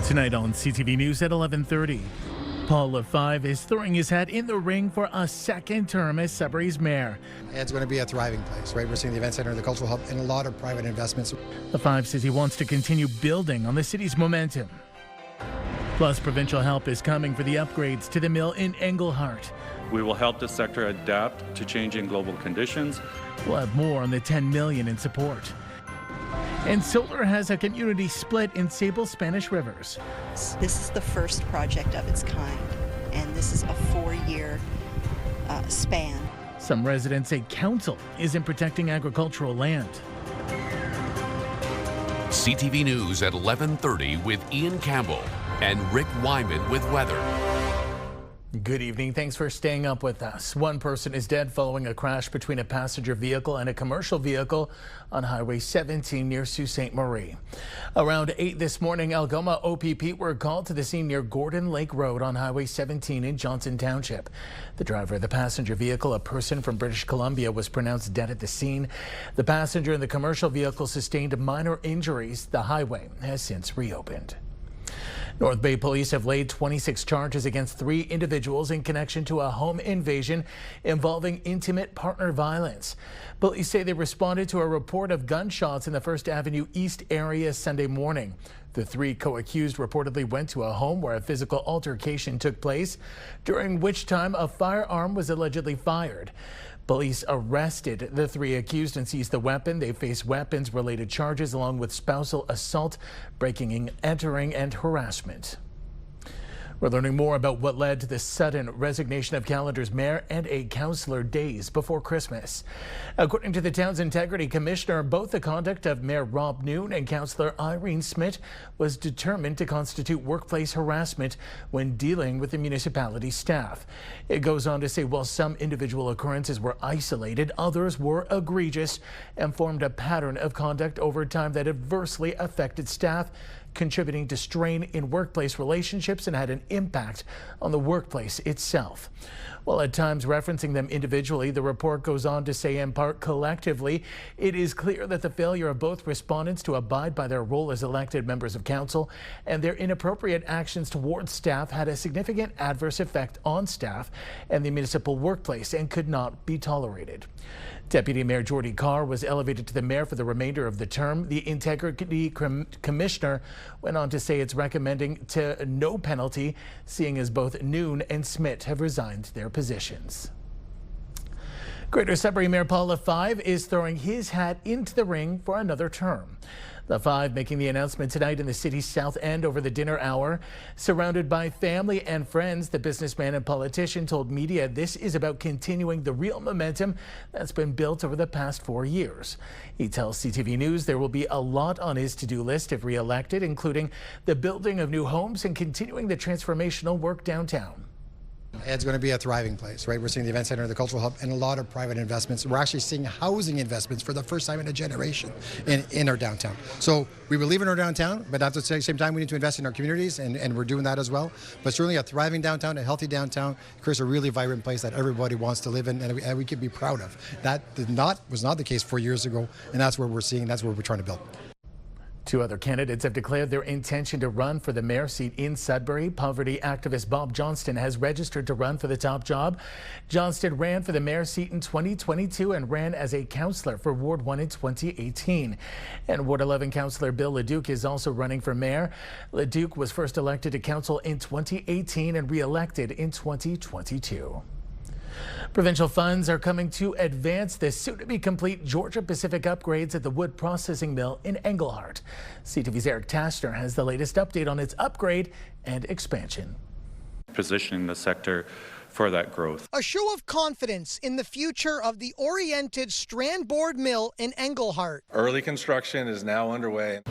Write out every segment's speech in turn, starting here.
Tonight on CTV News at 11:30. Paul of 5 is throwing his hat in the ring for a second term as Sudbury's mayor. It's going to be a thriving place, right? We're seeing the event center, the cultural hub, and a lot of private investments. The 5 says he wants to continue building on the city's momentum. Plus, provincial help is coming for the upgrades to the mill in Englehart. We will help the sector adapt to changing global conditions. We'll have more on the $10 million in support. And solar has a community split in Sable Spanish Rivers. This is the first project of its kind, and this is a 4-year span. Some residents say council isn't protecting agricultural land. CTV News at 11:30 with Ian Campbell and Rick Wyman with weather. Good evening. Thanks for staying up with us. One person is dead following a crash between a passenger vehicle and a commercial vehicle on Highway 17 near Sault Ste. Marie. Around 8 this morning, Algoma OPP were called to the scene near Gordon Lake Road on Highway 17 in Johnson Township. The driver of the passenger vehicle, a person from British Columbia, was pronounced dead at the scene. The passenger in the commercial vehicle sustained minor injuries. The highway has since reopened. North Bay police have laid 26 charges against 3 individuals in connection to a home invasion involving intimate partner violence. Police say they responded to a report of gunshots in the First Avenue East area Sunday morning. The 3 co-accused reportedly went to a home where a physical altercation took place, during which time a firearm was allegedly fired. Police arrested the 3 accused and seized the weapon. They face weapons-related charges along with spousal assault, breaking, entering, and harassment. We're learning more about what led to the sudden resignation of Callander's mayor and a councillor days before Christmas. According to the town's integrity commissioner, both the conduct of Mayor Rob Noon and Councillor Irene Smith was determined to constitute workplace harassment when dealing with the municipality staff. It goes on to say while some individual occurrences were isolated, others were egregious and formed a pattern of conduct over time that adversely affected staff, contributing to strain in workplace relationships and had an impact on the workplace itself. While at times referencing them individually, the report goes on to say in part collectively, it is clear that the failure of both respondents to abide by their role as elected members of council and their inappropriate actions towards staff had a significant adverse effect on staff and the municipal workplace and could not be tolerated. Deputy Mayor Jordy Carr was elevated to the mayor for the remainder of the term. The integrity commissioner went on to say it's recommending to no penalty, seeing as both Noon and Smith have resigned their positions. Greater Sudbury Mayor Paul of 5 is throwing his hat into the ring for another term. The 5 making the announcement tonight in the city's south end over the dinner hour. Surrounded by family and friends, the businessman and politician told media this is about continuing the real momentum that's been built over the past 4 years. He tells CTV News there will be a lot on his to-do list if re-elected, including the building of new homes and continuing the transformational work downtown. It's going to be a thriving place, right? We're seeing the event center, the cultural hub, and a lot of private investments. We're actually seeing housing investments for the first time in a generation in our downtown. So we believe in our downtown, but at the same time, we need to invest in our communities, and we're doing that as well. But certainly a thriving downtown, a healthy downtown, creates a really vibrant place that everybody wants to live in, and we can be proud of. That was not the case 4 years ago, and that's where we're seeing, that's where we're trying to build. 2 other candidates have declared their intention to run for the mayor seat in Sudbury. Poverty activist Bob Johnston has registered to run for the top job. Johnston ran for the mayor seat in 2022 and ran as a councillor for Ward 1 in 2018. And Ward 11 councillor Bill Leduc is also running for mayor. Leduc was first elected to council in 2018 and re-elected in 2022. Provincial funds are coming to advance the soon-to-be-complete Georgia Pacific upgrades at the wood processing mill in Englehart. CTV's Eric Taster has the latest update on its upgrade and expansion. Positioning the sector for that growth. A show of confidence in the future of the oriented strand board mill in Englehart. Early construction is now underway.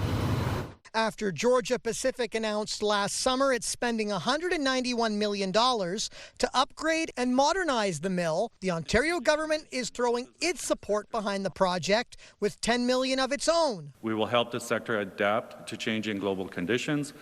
After Georgia Pacific announced last summer it's spending $191 million to upgrade and modernize the mill, the Ontario government is throwing its support behind the project with $10 million of its own. We will help the sector adapt to changing global conditions.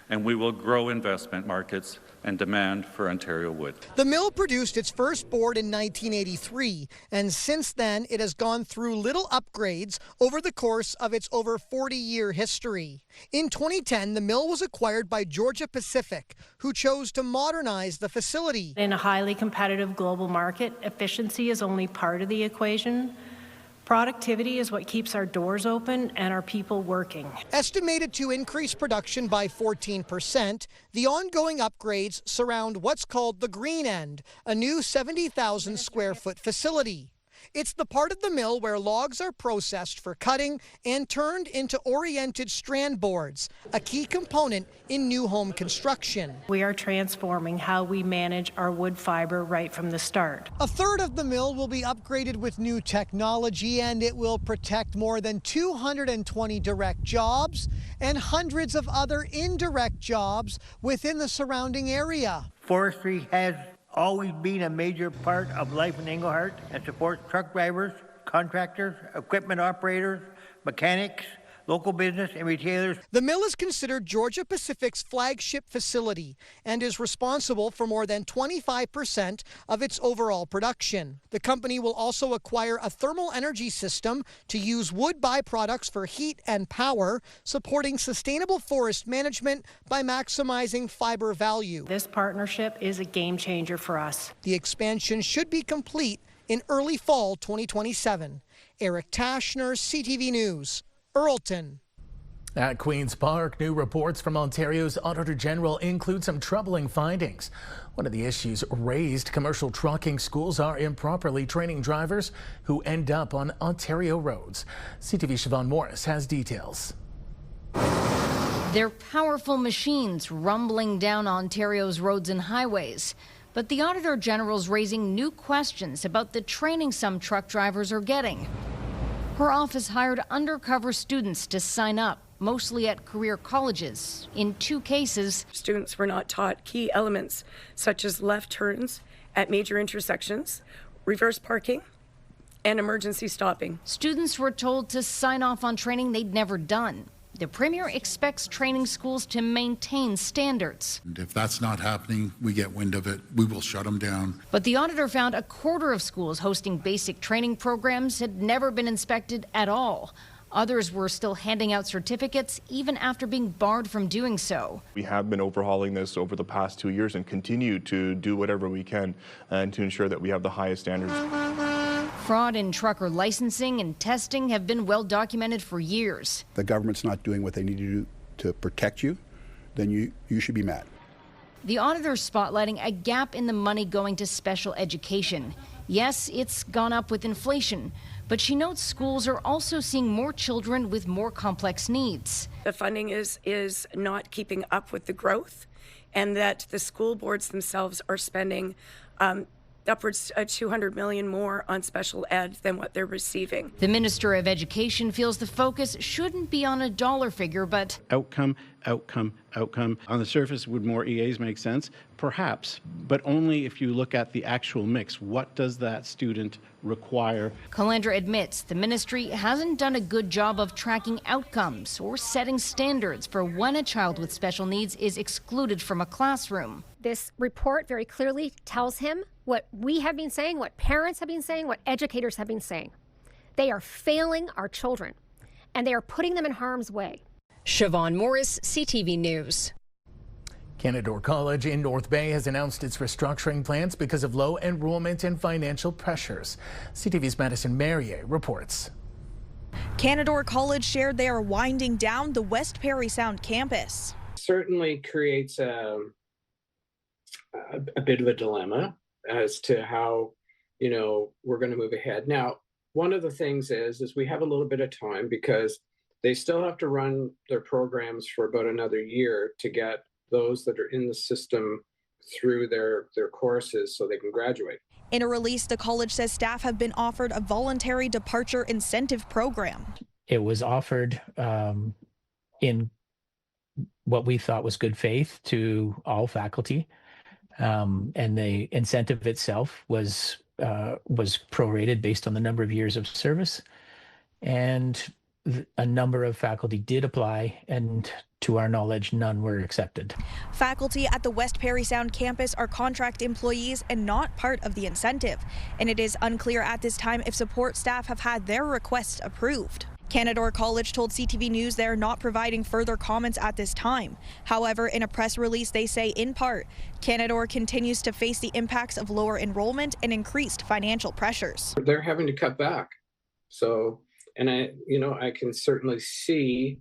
and we will grow investment markets and demand for Ontario wood. The mill produced its first board in 1983, and since then it has gone through little upgrades over the course of its over 40-year history. In 2010, the mill was acquired by Georgia Pacific, who chose to modernize the facility. In a highly competitive global market, efficiency is only part of the equation. Productivity is what keeps our doors open and our people working. Estimated to increase production by 14%, the ongoing upgrades surround what's called the Green End, a new 70,000 square foot facility. It's the part of the mill where logs are processed for cutting and turned into oriented strand boards, a key component in new home construction. We are transforming how we manage our wood fiber right from the start. A third of the mill will be upgraded with new technology, and it will protect more than 220 direct jobs and hundreds of other indirect jobs within the surrounding area. Forestry has always been a major part of life in Englehart and supports truck drivers, contractors, equipment operators, mechanics, local business and retailers. The mill is considered Georgia Pacific's flagship facility and is responsible for more than 25% of its overall production. The company will also acquire a thermal energy system to use wood byproducts for heat and power, supporting sustainable forest management by maximizing fiber value. This partnership is a game changer for us. The expansion should be complete in early fall 2027. Eric Tashner, CTV News, Earlton. At Queen's Park, new reports from Ontario's Auditor General include some troubling findings. One of the issues raised, commercial trucking schools are improperly training drivers who end up on Ontario roads. CTV's Siobhan Morris has details. They're powerful machines rumbling down Ontario's roads and highways. But the Auditor General's raising new questions about the training some truck drivers are getting. Her office hired undercover students to sign up, mostly at career colleges. In 2 cases, students were not taught key elements such as left turns at major intersections, reverse parking, and emergency stopping. Students were told to sign off on training they'd never done. The Premier expects training schools to maintain standards. And if that's not happening, we get wind of it, we will shut them down. But the auditor found a quarter of schools hosting basic training programs had never been inspected at all. Others were still handing out certificates even after being barred from doing so. We have been overhauling this over the past 2 years and continue to do whatever we can and to ensure that we have the highest standards. Fraud in trucker licensing and testing have been well documented for years. The government's not doing what they need to do to protect you, then you should be mad. The auditor spotlighting a gap in the money going to special education. Yes, it's gone up with inflation, but she notes schools are also seeing more children with more complex needs. The funding is not keeping up with the growth, and that the school boards themselves are spending upwards of $200 million more on special ed than what they're receiving. The Minister of Education feels the focus shouldn't be on a dollar figure, but outcome. On the surface, would more EAs make sense? Perhaps, but only if you look at the actual mix. What does that student require? Callander admits the ministry hasn't done a good job of tracking outcomes or setting standards for when a child with special needs is excluded from a classroom. This report very clearly tells him what we have been saying, what parents have been saying, what educators have been saying. They are failing our children, and they are putting them in harm's way. Siobhan Morris, CTV News. Canadore College in North Bay has announced its restructuring plans because of low enrollment and financial pressures. CTV's Madison Merrier reports. Canadore College shared they are winding down the West Parry Sound campus. Certainly creates a bit of a dilemma as to how, we're going to move ahead. Now, one of the things is we have a little bit of time because they still have to run their programs for about another year to get those that are in the system through their courses so they can graduate. In a release, the college says staff have been offered a voluntary departure incentive program. It was offered in what we thought was good faith to all faculty. And the incentive itself was prorated based on the number of years of service. And a number of faculty did apply and to our knowledge, none were accepted. Faculty at the West Parry Sound campus are contract employees and not part of the incentive, and it is unclear at this time if support staff have had their requests approved. Canadore College told CTV News they're not providing further comments at this time. However, in a press release, they say, in part, Canadore continues to face the impacts of lower enrollment and increased financial pressures. They're having to cut back. So, and I can certainly see,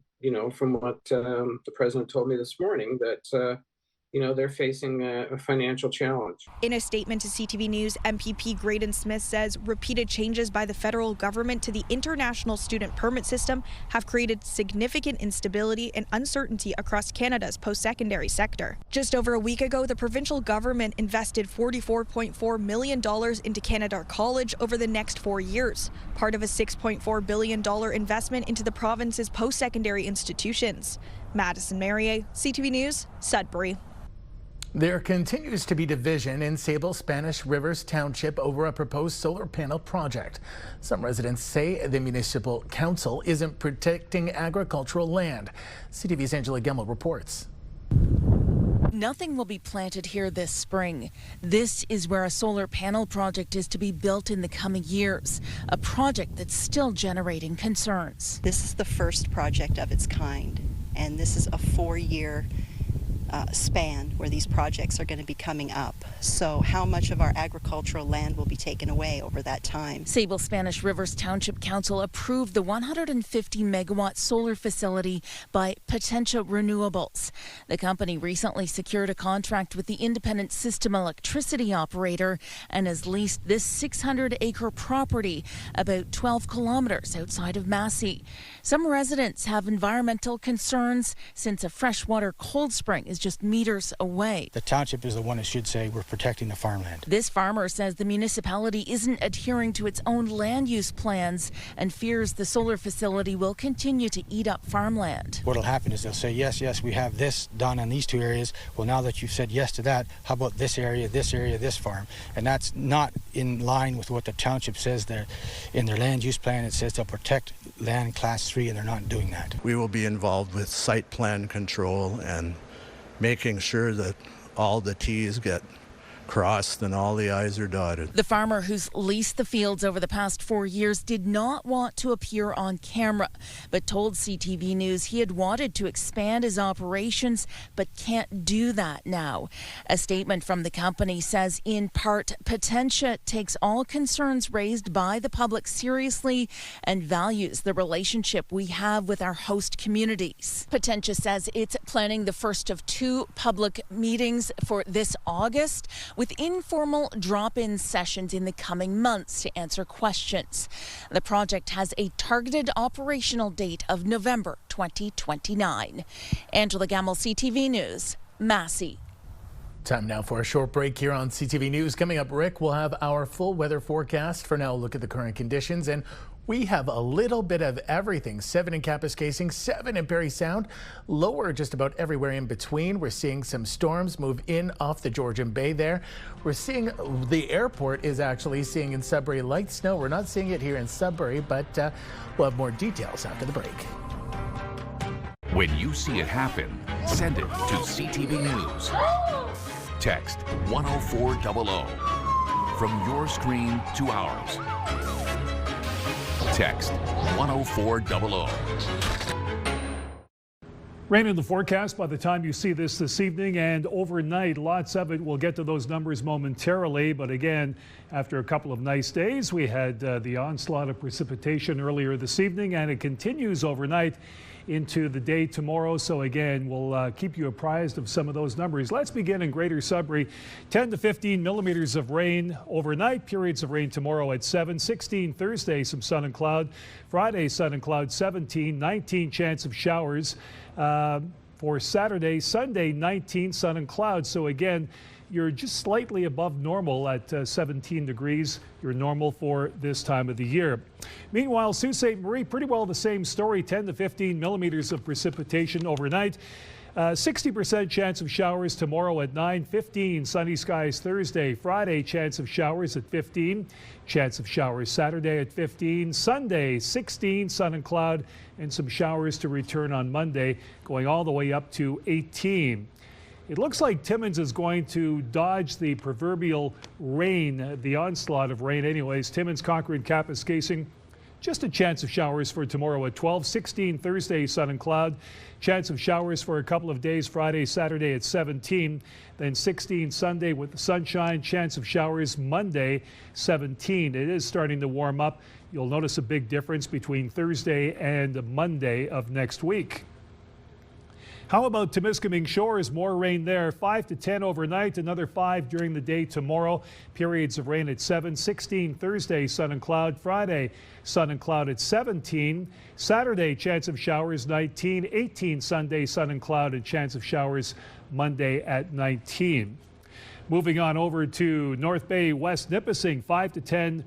from what the president told me this morning, that they're facing a financial challenge. In a statement to CTV News, MPP Graydon Smith says repeated changes by the federal government to the international student permit system have created significant instability and uncertainty across Canada's post-secondary sector. Just over a week ago, the provincial government invested $44.4 million into Canadore College over the next 4 years, part of a $6.4 billion investment into the province's post-secondary institutions. Madison Merrier, CTV News, Sudbury. There continues to be division in Sable Spanish Rivers Township over a proposed solar panel project. Some residents say the municipal council isn't protecting agricultural land. CTV's Angela Gemmell reports. Nothing will be planted here this spring. This is where a solar panel project is to be built in the coming years, a project that's still generating concerns. This is the first project of its kind, and this is a 4-year span where these projects are going to be coming up. So how much of our agricultural land will be taken away over that time? Sable Spanish Rivers Township Council approved the 150 megawatt solar facility by Potentia Renewables. The company recently secured a contract with the independent system electricity operator and has leased this 600-acre property about 12 kilometers outside of Massey. Some residents have environmental concerns since a freshwater cold spring is just meters away. The township is the one that should say we're protecting the farmland. This farmer says the municipality isn't adhering to its own land use plans and fears the solar facility will continue to eat up farmland. What will happen is they'll say, yes, we have this done on these 2 areas. Well, now that you've said yes to that, how about this area, this farm? And that's not in line with what the township says there in their land use plan. It says they'll protect land class 3, and they're not doing that. We will be involved with site plan control and making sure that all the T's get crossed and all the I's are dotted. The farmer who's leased the fields over the past 4 years did not want to appear on camera, but told CTV News he had wanted to expand his operations, but can't do that now. A statement from the company says, in part, Potentia takes all concerns raised by the public seriously and values the relationship we have with our host communities. Potentia says it's planning the first of 2 public meetings for this August, with informal drop-in sessions in the coming months to answer questions. The project has a targeted operational date of November 2029. Angela Gemmell, CTV News, Massey. Time now for a short break here on CTV News. Coming up, Rick, we'll have our full weather forecast. For now, look at the current conditions, and we have a little bit of everything. 7 in Kapuskasing, 7 in Parry Sound, lower just about everywhere in between. We're seeing some storms move in off the Georgian Bay there. We're seeing the airport is actually seeing in Sudbury light snow. We're not seeing it here in Sudbury, but we'll have more details after the break. When you see it happen, send it to CTV News. Text 10400 from your screen to ours. Text 10400. Rain in the forecast by the time you see this evening and overnight. Lots of it. We'll get to those numbers momentarily. But again, after a couple of nice days, we had the onslaught of precipitation earlier this evening, and it continues overnight into the day tomorrow. So again, we'll keep you apprised of some of those numbers. Let's begin in Greater Sudbury. 10 to 15 millimeters of rain overnight. Periods of rain tomorrow at 7. 16 Thursday, some sun and cloud. Friday, sun and cloud. 17. 19 chance of showers. For Saturday, Sunday, 19 sun and cloud. So again, you're just slightly above normal at 17 degrees. You're normal for this time of the year. Meanwhile, Sault Ste. Marie, pretty well the same story. 10 to 15 millimeters of precipitation overnight. 60% chance of showers tomorrow at 9, 15 sunny skies Thursday, Friday chance of showers at 15, chance of showers Saturday at 15, Sunday 16 sun and cloud and some showers to return on Monday, going all the way up to 18. It looks like Timmins is going to dodge the proverbial rain, the onslaught of rain anyways. Timmins, Concord, Kapuskasing. Just a chance of showers for tomorrow at 12, 16 Thursday, sun and cloud. Chance of showers for a couple of days, Friday, Saturday at 17. Then 16 Sunday with the sunshine. Chance of showers Monday, 17. It is starting to warm up. You'll notice a big difference between Thursday and Monday of next week. How about Temiskaming Shores? More rain there. 5 to 10 overnight, another 5 during the day tomorrow. Periods of rain at 7, 16 Thursday, sun and cloud. Friday, sun and cloud at 17. Saturday, chance of showers 19, 18 Sunday, sun and cloud, and chance of showers Monday at 19. Moving on over to North Bay, West Nipissing, 5 to 10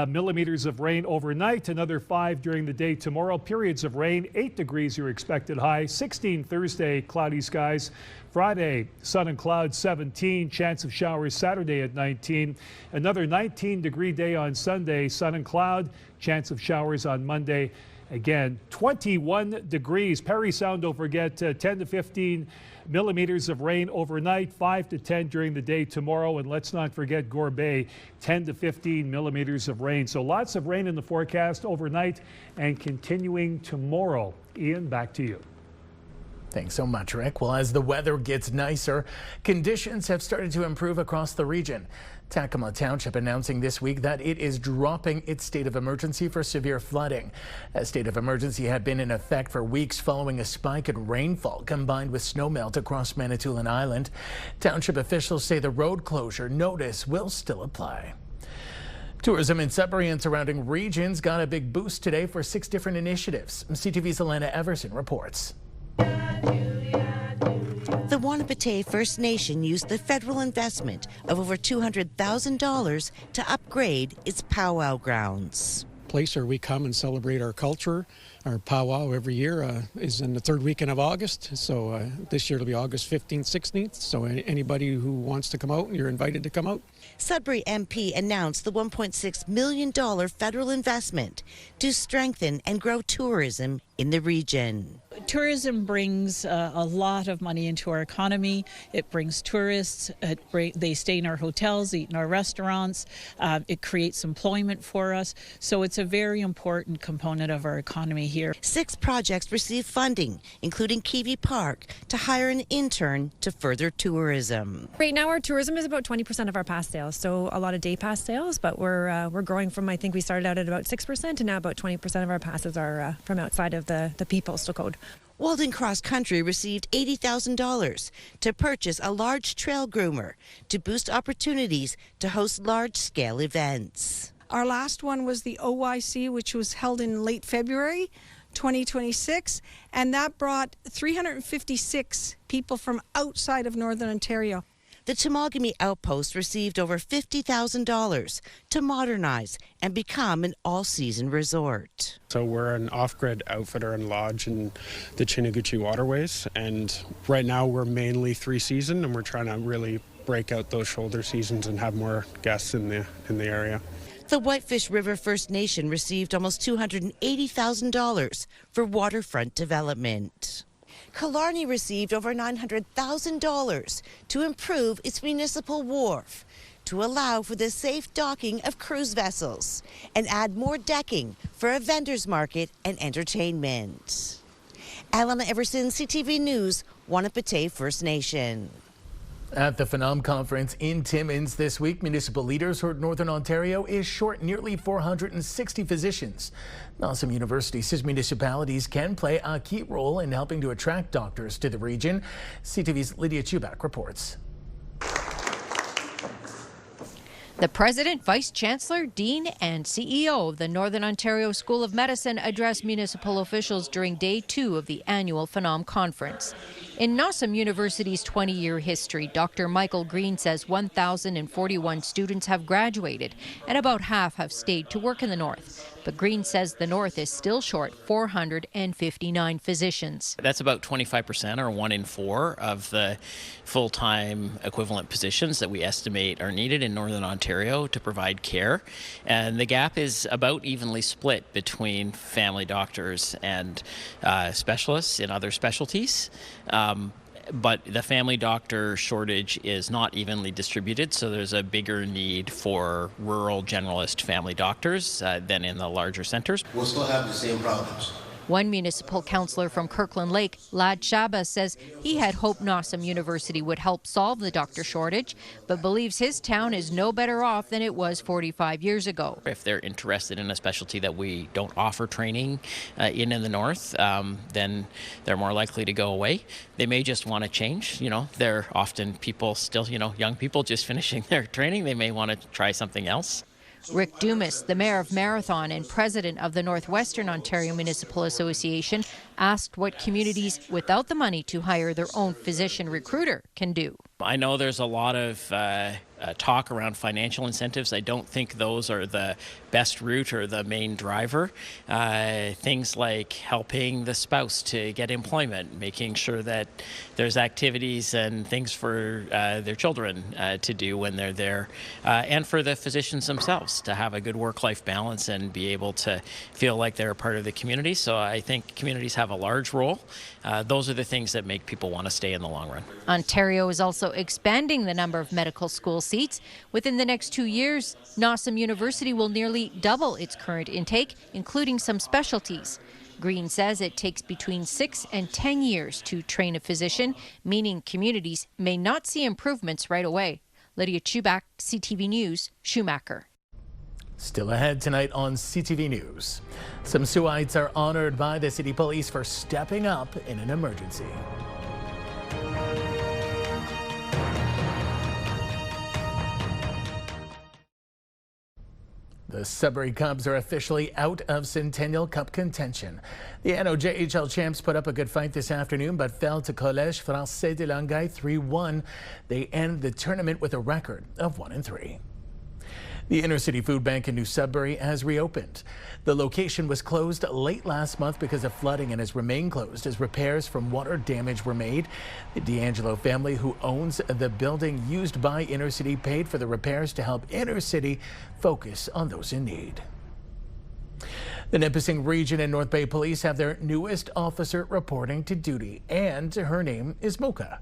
millimeters of rain overnight, another 5 during the day tomorrow. Periods of rain, 8 degrees your expected high. 16 Thursday, cloudy skies. Friday, sun and cloud 17, chance of showers Saturday at 19. Another 19-degree day on Sunday, sun and cloud, chance of showers on Monday. Again, 21 degrees. Parry Sound, don't forget, 10 to 15 millimeters of rain overnight, 5 to 10 during the day tomorrow. And let's not forget Gore Bay, 10 to 15 millimeters of rain. So lots of rain in the forecast overnight and continuing tomorrow. Ian, back to you. Thanks so much, Rick. Well, as the weather gets nicer, conditions have started to improve across the region. Tacoma Township announcing this week that it is dropping its state of emergency for severe flooding. A state of emergency had been in effect for weeks following a spike in rainfall combined with snowmelt across Manitoulin Island. Township officials say the road closure notice will still apply. Tourism in Sudbury and surrounding regions got a big boost today for 6 different initiatives. CTV's Alana Everson reports. The Wanapitei First Nation used the federal investment of over $200,000 to upgrade its powwow grounds. Place where we come and celebrate our culture. Our powwow every year is in the third weekend of August. So this year it'll be August 15th, 16th. So anybody who wants to come out, you're invited to come out. Sudbury MP announced the $1.6 million federal investment to strengthen and grow tourism in the region. Tourism brings a lot of money into our economy. It brings tourists. They stay in our hotels, eat in our restaurants. It creates employment for us. So it's a very important component of our economy here. 6 projects received funding, including Kiwi Park, to hire an intern to further tourism. Right now, our tourism is about 20% of our pass sales, so a lot of day pass sales, but we're growing from, I think we started out at about 6%, and now about 20% of our passes are from outside of the P postal code. Walden Cross Country received $80,000 to purchase a large trail groomer to boost opportunities to host large-scale events. Our last one was the OYC, which was held in late February 2026, and that brought 356 people from outside of Northern Ontario. The Temagami Outpost received over $50,000 to modernize and become an all-season resort. So we're an off-grid outfitter and lodge in the Chiniguchi waterways, and right now we're mainly 3-season, and we're trying to really break out those shoulder seasons and have more guests in the area. The Whitefish River First Nation received almost $280,000 for waterfront development. Killarney received over $900,000 to improve its municipal wharf, to allow for the safe docking of cruise vessels, and add more decking for a vendor's market and entertainment. Alana Everson, CTV News, Wanapitei First Nation. At the Phenom Conference in Timmins this week, municipal leaders heard Northern Ontario is short nearly 460 physicians. Some University says municipalities can play a key role in helping to attract doctors to the region. CTV's Lydia Chubak reports. The President, Vice Chancellor, Dean and CEO of the Northern Ontario School of Medicine addressed municipal officials during Day 2 of the annual Phenom Conference. In Nossum University's 20-year history, Dr. Michael Green says 1,041 students have graduated and about half have stayed to work in the North. But Green says the North is still short 459 physicians. That's about 25%, or 1 in 4 of the full-time equivalent positions that we estimate are needed in Northern Ontario to provide care. And the gap is about evenly split between family doctors and specialists in other specialties. But the family doctor shortage is not evenly distributed, so there's a bigger need for rural generalist family doctors than in the larger centres. We'll still have the same problems. One municipal councillor from Kirkland Lake, Lad Shaba, says he had hoped Nossum University would help solve the doctor shortage, but believes his town is no better off than it was 45 years ago. If they're interested in a specialty that we don't offer training in the North, then they're more likely to go away. They may just want to change. You know, they're often people still, young people just finishing their training. They may want to try something else. Rick Dumas, the mayor of Marathon and president of the Northwestern Ontario Municipal Association, asked what communities without the money to hire their own physician recruiter can do. I know there's a lot of talk around financial incentives. I don't think those are the best route or the main driver. Things like helping the spouse to get employment, making sure that there's activities and things for their children to do when they're there, and for the physicians themselves to have a good work-life balance and be able to feel like they're a part of the community. So I think communities have a large role. Those are the things that make people want to stay in the long run. Ontario is also expanding the number of medical school seats. Within the next 2 years, Nossum University will nearly double its current intake, including some specialties. Green says it takes between 6 and 10 years to train a physician, meaning communities may not see improvements right away. Lydia Chubak, CTV News, Schumacher. Still ahead tonight on CTV News. Some Saultites are honored by the city police for stepping up in an emergency. The Sudbury Cubs are officially out of Centennial Cup contention. The NOJHL champs put up a good fight this afternoon but fell to Collège Français de Langueuil 3-1. They end the tournament with a record of 1-3. The Inner City Food Bank in New Sudbury has reopened. The location was closed late last month because of flooding and has remained closed as repairs from water damage were made. The D'Angelo family, who owns the building used by Inner City, paid for the repairs to help Inner City focus on those in need. The Nipissing Region and North Bay Police have their newest officer reporting to duty, and her name is Mocha.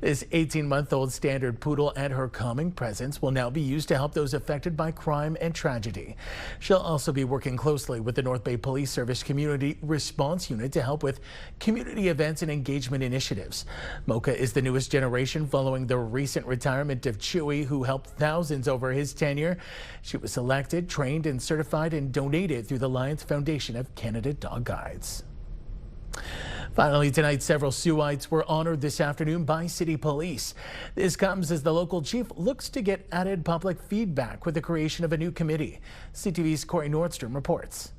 This 18-month-old standard poodle and her calming presence will now be used to help those affected by crime and tragedy. She'll also be working closely with the North Bay Police Service Community Response Unit to help with community events and engagement initiatives. Mocha is the newest generation following the recent retirement of Chewy, who helped thousands over his tenure. She was selected, trained, and certified and donated through the Lions Foundation of Canada Dog Guides. Finally tonight, several Saultites were honored this afternoon by city police. This comes as the local chief looks to get added public feedback with the creation of a new committee. CTV's Corey Nordstrom reports.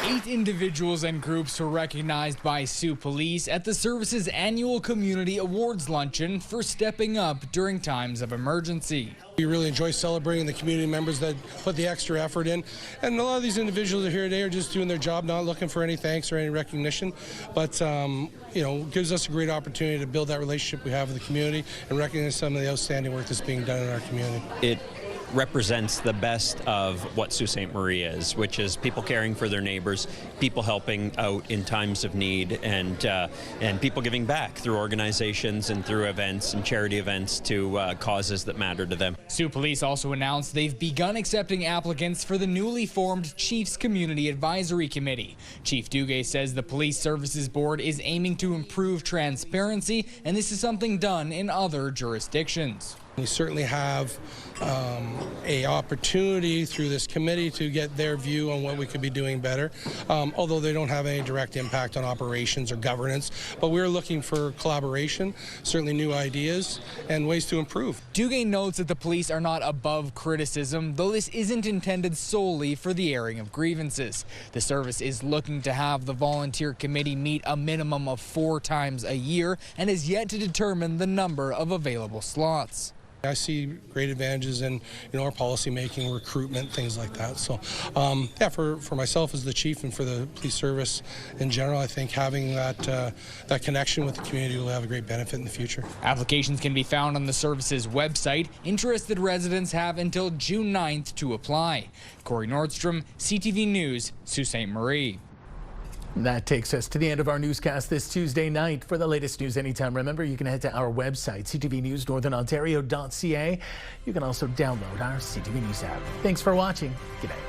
8 individuals and groups were recognized by Sault Police at the service's annual Community Awards Luncheon for stepping up during times of emergency. We really enjoy celebrating the community members that put the extra effort in. And a lot of these individuals that are here today are just doing their job, not looking for any thanks or any recognition. But, gives us a great opportunity to build that relationship we have with the community and recognize some of the outstanding work that's being done in our community. It represents the best of what Sault Ste. Marie is, which is people caring for their neighbors, people helping out in times of need, and people giving back through organizations and through events and charity events to causes that matter to them. Sault Police also announced they've begun accepting applicants for the newly formed Chiefs Community Advisory Committee. Chief Duguay says the Police Services Board is aiming to improve transparency, and this is something done in other jurisdictions. We certainly have a opportunity through this committee to get their view on what we could be doing better, although they don't have any direct impact on operations or governance. But we're looking for collaboration, certainly new ideas, and ways to improve. Duguay notes that the police are not above criticism, though this isn't intended solely for the airing of grievances. The service is looking to have the volunteer committee meet a minimum of 4 times a year and is yet to determine the number of available slots. I see great advantages in our policy making, recruitment, things like that. So yeah, for myself as the chief and for the police service in general, I think having that connection with the community will have a great benefit in the future. Applications can be found on the service's website. Interested residents have until June 9th to apply. Corey Nordstrom, CTV News, Sault Ste. Marie. That takes us to the end of our newscast this Tuesday night. For the latest news anytime, remember you can head to our website, ctvnewsnorthernontario.ca. You can also download our CTV News app. Thanks for watching. Good night.